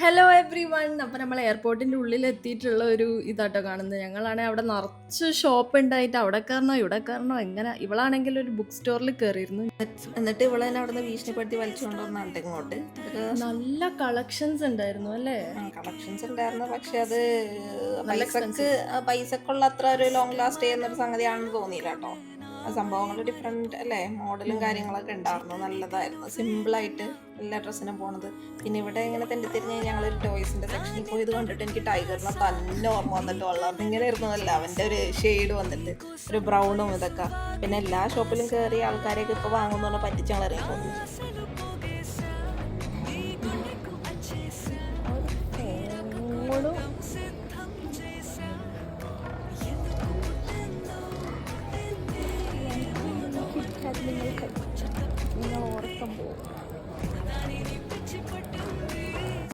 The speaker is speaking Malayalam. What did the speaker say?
Hello every one. അപ്പം നമ്മൾ എയർപോർട്ടിൻ്റെ ഉള്ളിൽ എത്തിയിട്ടുള്ള ഒരു ഇതാട്ടോ കാണുന്നത്. ഞങ്ങളാണെങ്കിൽ അവിടെ നിറച്ച് ഷോപ്പ് ഉണ്ടായിട്ട് അവിടെ കയറണോ ഇവിടെ കയറണോ എങ്ങനെ. ഇവളാണെങ്കിൽ ഒരു ബുക്ക് സ്റ്റോറിൽ കയറിയിരുന്നു. എന്നിട്ട് ഇവിടെ തന്നെ അവിടെ നിന്ന് ഭീഷണിപ്പെടുത്തി വലിച്ചുകൊണ്ടുവന്നിട്ട് ഇങ്ങോട്ട് നല്ല കളക്ഷൻസ് ഉണ്ടായിരുന്നു അല്ലേ? കളക്ഷൻസ് ഉണ്ടായിരുന്നു. പക്ഷെ അത് നല്ല പൈസക്കുള്ള അത്ര ഒരു ലോങ് ലാസ്റ്റ് ചെയ്യുന്നൊരു സംഗതിയാണെന്ന് തോന്നിയില്ല കേട്ടോ. സംഭവങ്ങൾ ഡിഫറെൻറ്റ് അല്ലേ, മോഡലും കാര്യങ്ങളൊക്കെ ഉണ്ടായിരുന്നു. നല്ലതായിരുന്നു, സിമ്പിളായിട്ട് എല്ലാ ഡ്രസ്സിനും പോണത്. പിന്നെ ഇവിടെ ഇങ്ങനെ തെണ്ടിത്തിരിഞ്ഞ് ഞങ്ങളൊരു ടോയ്സിൻ്റെ സെക്ഷനിൽ പോയത് കണ്ടിട്ട് എനിക്ക് ടൈഗറിനെ തന്നെ ഓർമ്മ വന്നിട്ട് വളരെ ഇങ്ങനെ ഇരുന്നതല്ല, അവൻ്റെ ഒരു ഷെയ്ഡ് വന്നിട്ട് ഒരു ബ്രൗണും ഇതൊക്കെ. പിന്നെ എല്ലാ ഷോപ്പിലും കയറി ആൾക്കാരെയൊക്കെ ഇപ്പോൾ വാങ്ങുന്ന പറ്റിച്ച് ഞങ്ങൾ ഇറങ്ങി പോകുന്നു.